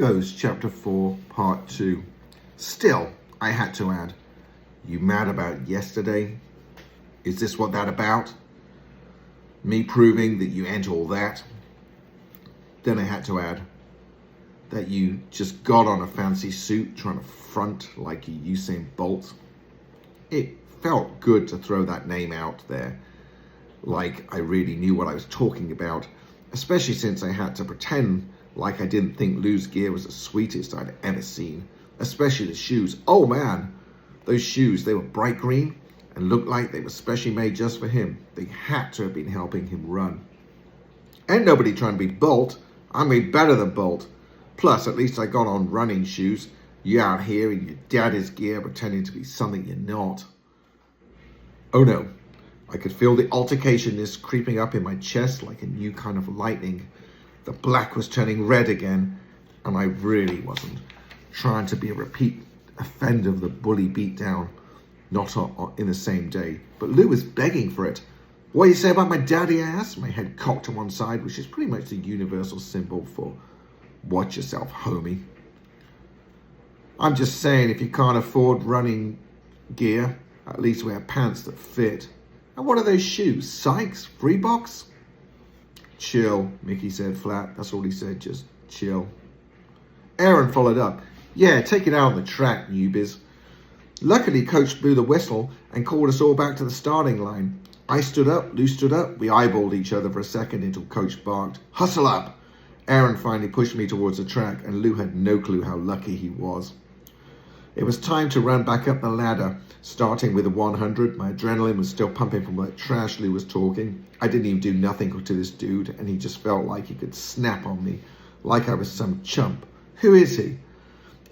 Goes, Chapter 4, Part 2. Still, I had to add, you mad about yesterday? Is this what that about? Me proving that you ain't all that? Then I had to add that you just got on a fancy suit trying to front like you Usain Bolt. It felt good to throw that name out there, like I really knew what I was talking about, especially since I had to pretend like I didn't think Lou's gear was the sweetest I'd ever seen, especially the shoes. Oh man, those shoes, they were bright green and looked like they were specially made just for him. They had to have been helping him run. Ain't nobody trying to be Bolt. I made better than Bolt. Plus, at least I got on running shoes. You out here in your daddy's gear pretending to be something you're not. Oh no, I could feel the altercationness creeping up in my chest like a new kind of lightning. The black was turning red again, and I really wasn't trying to be a repeat offender of the bully beatdown. Not in the same day, but Lou was begging for it. What do you say about my daddy, I asked, my head cocked to one side, which is pretty much the universal symbol for watch yourself, homie. I'm just saying, if you can't afford running gear, at least wear pants that fit. And what are those shoes? Sykes? Reeboks? Chill, Mickey said flat. That's all he said, just chill. Aaron followed up. Yeah, take it out on the track, newbies. Luckily, Coach blew the whistle and called us all back to the starting line. I stood up, Lou stood up. We eyeballed each other for a second until Coach barked, hustle up. Aaron finally pushed me towards the track, and Lou had no clue how lucky he was. It was time to run back up the ladder, starting with the 100. My adrenaline was still pumping from what trash Lou was talking. I didn't even do nothing to this dude, and he just felt like he could snap on me, like I was some chump. Who is he?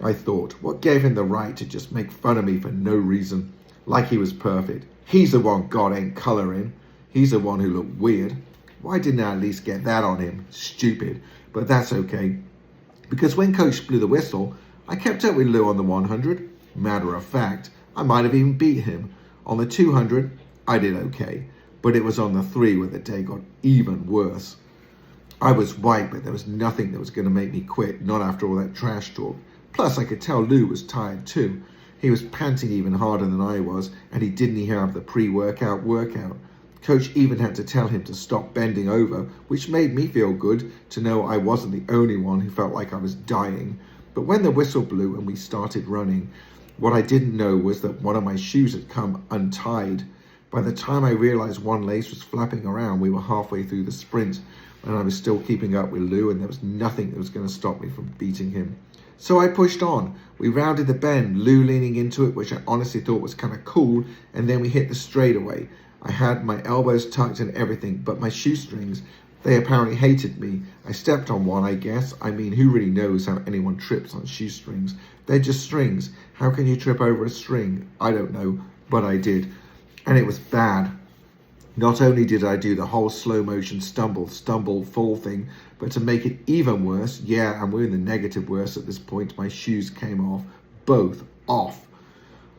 I thought. What gave him the right to just make fun of me for no reason, like he was perfect? He's the one God ain't coloring. He's the one who looked weird. Why didn't I at least get that on him? Stupid. But that's okay. Because when Coach blew the whistle, I kept up with Lou on the 100. Matter of fact, I might have even beat him. On the 200, I did okay. But it was on the 3 where the day got even worse. I was white, but there was nothing that was going to make me quit, not after all that trash talk. Plus, I could tell Lou was tired too. He was panting even harder than I was, and he didn't even have the pre-workout workout. Coach even had to tell him to stop bending over, which made me feel good to know I wasn't the only one who felt like I was dying. But when the whistle blew and we started running, what I didn't know was that one of my shoes had come untied. By the time I realized one lace was flapping around, we were halfway through the sprint, and I was still keeping up with Lou, and there was nothing that was going to stop me from beating him. So I pushed on. We rounded the bend, Lou leaning into it, which I honestly thought was kind of cool, and then we hit the straightaway. I had my elbows tucked and everything, but my shoestrings, they apparently hated me. I stepped on one, I guess. I mean, who really knows how anyone trips on shoestrings? They're just strings. How can you trip over a string? I don't know, but I did. And it was bad. Not only did I do the whole slow motion stumble, fall thing, but to make it even worse, yeah, and we're in the negative worse at this point, my shoes came off. Both off.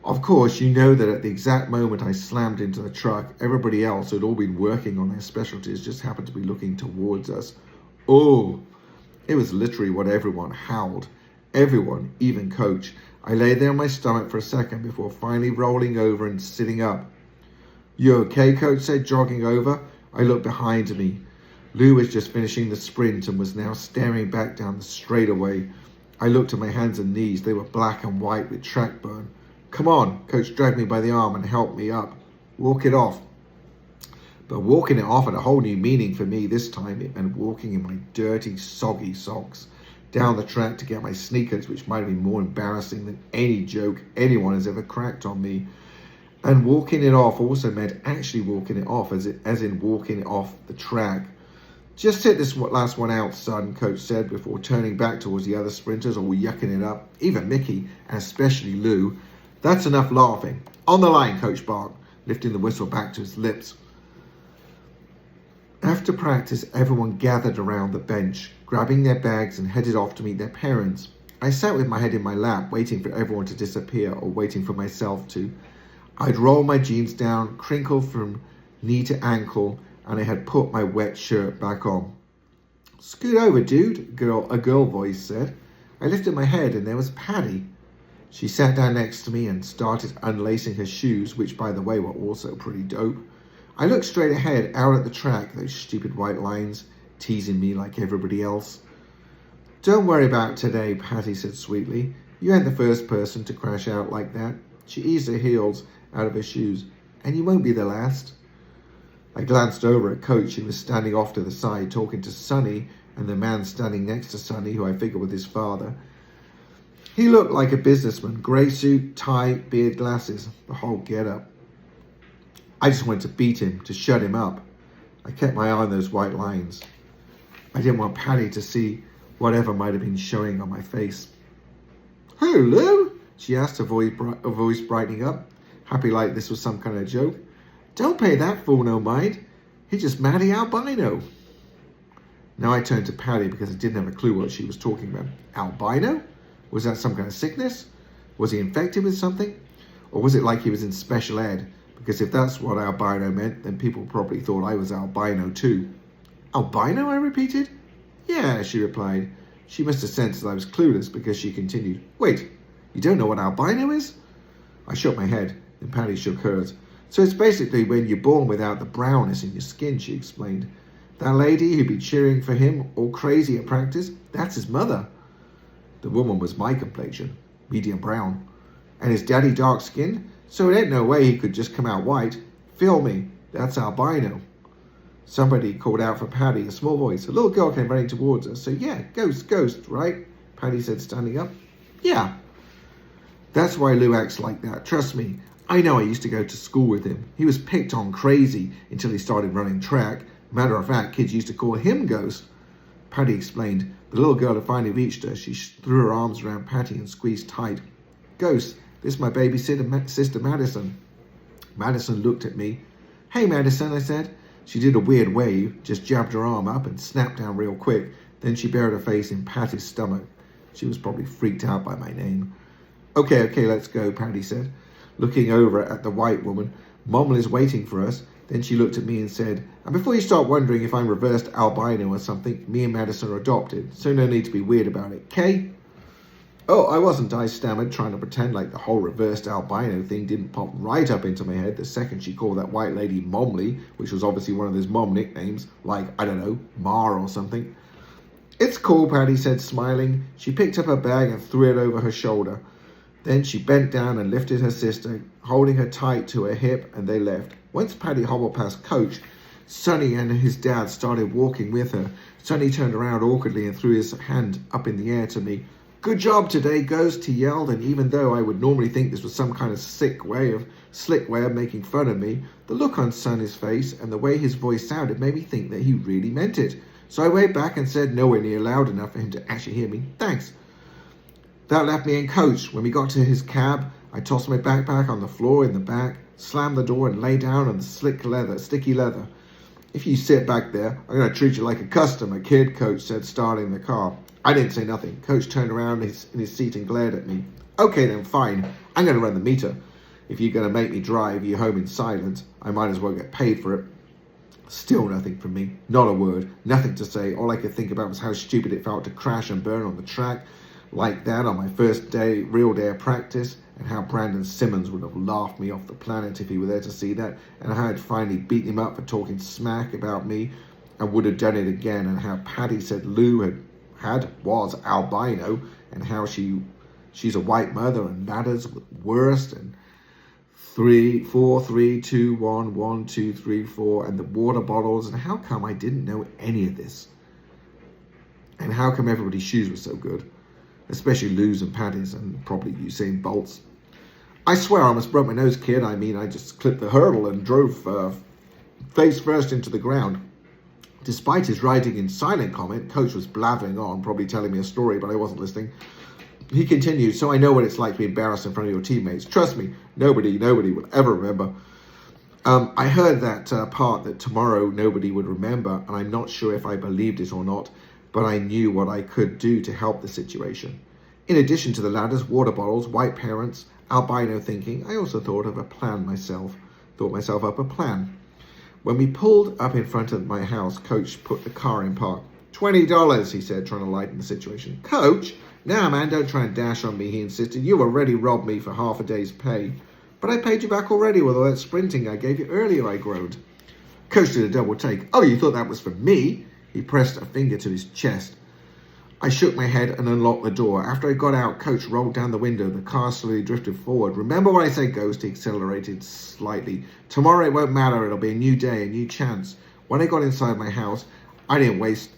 Of course, you know that at the exact moment I slammed into the truck, everybody else who had all been working on their specialties just happened to be looking towards us. Oh, it was literally what everyone howled. Everyone, even Coach. I lay there on my stomach for a second before finally rolling over and sitting up. You okay, Coach said, jogging over. I looked behind me. Lou was just finishing the sprint and was now staring back down the straightaway. I looked at my hands and knees. They were black and white with track burn. Come on, Coach dragged me by the arm and helped me up. Walk it off. But walking it off had a whole new meaning for me this time. It meant walking in my dirty, soggy socks down the track to get my sneakers, which might have been more embarrassing than any joke anyone has ever cracked on me. And walking it off also meant actually walking it off, as in walking it off the track. Just hit this last one out, son, Coach said before turning back towards the other sprinters, all yucking it up, even Mickey, and especially Lou. That's enough laughing. On the line, Coach barked, lifting the whistle back to his lips. After practice, everyone gathered around the bench, grabbing their bags and headed off to meet their parents. I sat with my head in my lap, waiting for everyone to disappear or waiting for myself to. I'd rolled my jeans down, crinkled from knee to ankle, and I had put my wet shirt back on. Scoot over, dude, a girl voice said. I lifted my head and there was Paddy. She sat down next to me and started unlacing her shoes, which, by the way, were also pretty dope. I looked straight ahead, out at the track, those stupid white lines, teasing me like everybody else. Don't worry about today, Paddy said sweetly. You ain't the first person to crash out like that. She eased her heels out of her shoes. And you won't be the last. I glanced over at Coach, who was standing off to the side talking to Sonny, and the man standing next to Sonny, who I figured was his father. He looked like a businessman, grey suit, tie, beard, glasses, the whole get-up. I just wanted to beat him, to shut him up. I kept my eye on those white lines. I didn't want Paddy to see whatever might have been showing on my face. Hello? She asked, her voice brightening up, happy like this was some kind of joke. Don't pay that fool no mind. He's just Matty albino. Now I turned to Paddy because I didn't have a clue what she was talking about. Albino? Was that some kind of sickness? Was he infected with something? Or was it like he was in special ed? Because if that's what albino meant, then people probably thought I was albino too. Albino, I repeated. Yeah, she replied. She must have sensed that I was clueless because she continued. Wait, you don't know what albino is? I shook my head, and Paddy shook hers. So it's basically when you're born without the brownness in your skin, she explained. That lady who'd be cheering for him all crazy at practice, that's his mother. The woman was my complexion, medium brown. And his daddy dark skinned, so it ain't no way he could just come out white. Feel me, that's albino. Somebody called out for Paddy, a small voice. A little girl came running towards us. So yeah, ghost, right? Paddy said, standing up. Yeah. That's why Lou acts like that, trust me. I know I used to go to school with him. He was picked on crazy until he started running track. Matter of fact, kids used to call him Ghost. Paddy explained. The little girl had finally reached her. She threw her arms around Paddy and squeezed tight. Ghost, this is my babysitter, Sister Madison. Madison looked at me. Hey, Madison, I said. She did a weird wave, just jabbed her arm up and snapped down real quick. Then she buried her face in Paddy's stomach. She was probably freaked out by my name. Okay, let's go, Paddy said, looking over at the white woman. Mom is waiting for us. Then she looked at me and said, and before you start wondering if I'm reversed albino or something, me and Madison are adopted, so no need to be weird about it, okay? Oh, I wasn't, I stammered, trying to pretend like the whole reversed albino thing didn't pop right up into my head the second she called that white lady Momley, which was obviously one of those mom nicknames, like, I don't know, Ma or something. It's cool, Paddy said, smiling. She picked up her bag and threw it over her shoulder. Then she bent down and lifted her sister, holding her tight to her hip, and they left. Once Paddy hobbled past Coach, Sonny and his dad started walking with her. Sonny turned around awkwardly and threw his hand up in the air to me. Good job today, Ghost, he yelled, and even though I would normally think this was some kind of slick way of making fun of me, the look on Sonny's face and the way his voice sounded made me think that he really meant it. So I waved back and said, nowhere near loud enough for him to actually hear me, thanks. That left me and Coach. When we got to his cab, I tossed my backpack on the floor in the back, slammed the door and lay down on the sticky leather. If you sit back there, I'm going to treat you like a customer, kid, Coach said, starting the car. I didn't say nothing. Coach turned around in his seat and glared at me. Okay then, fine. I'm going to run the meter. If you're going to make me drive you home in silence, I might as well get paid for it. Still nothing from me. Not a word. Nothing to say. All I could think about was how stupid it felt to crash and burn on the track like that on my first real day of practice, and how Brandon Simmons would have laughed me off the planet if he were there to see that, and how I'd finally beaten him up for talking smack about me and would have done it again, and how Paddy said Lou was albino, and how she's a white mother and matters worst, and 3, 4, 3, 2, 1, 1, 2, 3, 4, and the water bottles, and how come I didn't know any of this? And how come everybody's shoes were so good? Especially Lou's and Paddy's, and probably Usain Bolt's. I swear I almost broke my nose, kid. I mean, I just clipped the hurdle and drove face first into the ground. Despite his writing in silent comment, Coach was blathering on, probably telling me a story, but I wasn't listening. He continued, so I know what it's like to be embarrassed in front of your teammates. Trust me, nobody will ever remember. I heard that part that tomorrow nobody would remember, and I'm not sure if I believed it or not, but I knew what I could do to help the situation. In addition to the ladders, water bottles, white parents, albino thinking, I also thought of a plan myself. Thought myself up a plan. When we pulled up in front of my house, Coach put the car in park. $20, he said, trying to lighten the situation. Coach, "Nah, man, don't try and dash on me," he insisted. "You already robbed me for half a day's pay." "But I paid you back already with all that sprinting I gave you earlier," I groaned. Coach did a double take. "Oh, you thought that was for me?" He pressed a finger to his chest. I shook my head and unlocked the door. After I got out, Coach rolled down the window. The car slowly drifted forward. "Remember what I said, Ghost?" He accelerated slightly. "Tomorrow it won't matter. It'll be a new day, a new chance." When I got inside my house, I didn't waste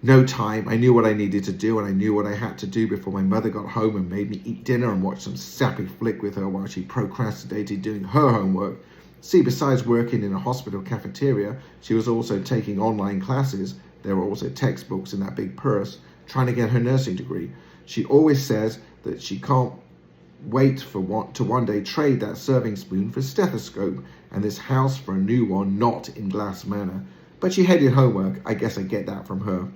no time. I knew what I needed to do, and I knew what I had to do before my mother got home and made me eat dinner and watch some sappy flick with her while she procrastinated doing her homework. See, besides working in a hospital cafeteria, she was also taking online classes. There were also textbooks in that big purse, trying to get her nursing degree. She always says that she can't wait to one day trade that serving spoon for stethoscope and this house for a new one, not in Glass Manor. But she hated homework. I guess I get that from her.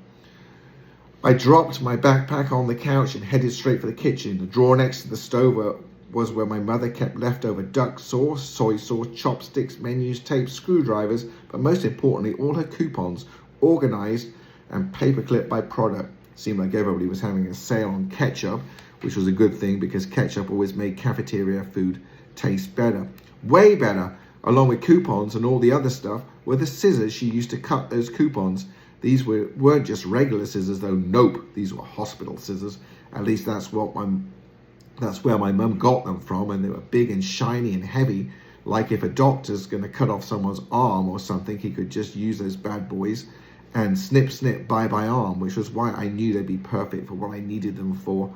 I dropped my backpack on the couch and headed straight for the kitchen. The drawer next to the stove was where my mother kept leftover duck sauce, soy sauce, chopsticks, menus, tapes, screwdrivers, but most importantly, all her coupons, organized and paperclip by product. Seemed like everybody was having a sale on ketchup, which was a good thing because ketchup always made cafeteria food taste better. Way better, along with coupons and all the other stuff, were the scissors she used to cut those coupons. These weren't just regular scissors, though. Nope, these were hospital scissors. At least that's where my mum got them from, and they were big and shiny and heavy. Like if a doctor's going to cut off someone's arm or something, he could just use those bad boys and snip, snip, bye-bye arm, which was why I knew they'd be perfect for what I needed them for.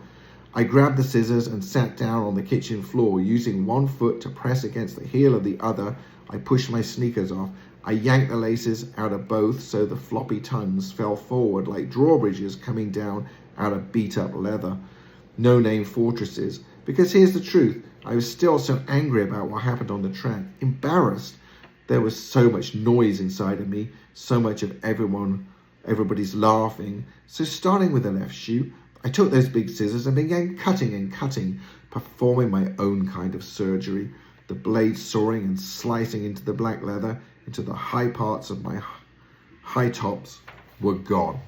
I grabbed the scissors and sat down on the kitchen floor. Using one foot to press against the heel of the other, I pushed my sneakers off. I yanked the laces out of both so the floppy tongues fell forward like drawbridges coming down out of beat-up leather. No-name fortresses. Because here's the truth, I was still so angry about what happened on the track. Embarrassed. There was so much noise inside of me, so much of everybody's laughing. So starting with the left shoe, I took those big scissors and began cutting and cutting, performing my own kind of surgery. The blade soaring and slicing into the black leather, into the high parts of my high tops, were gone.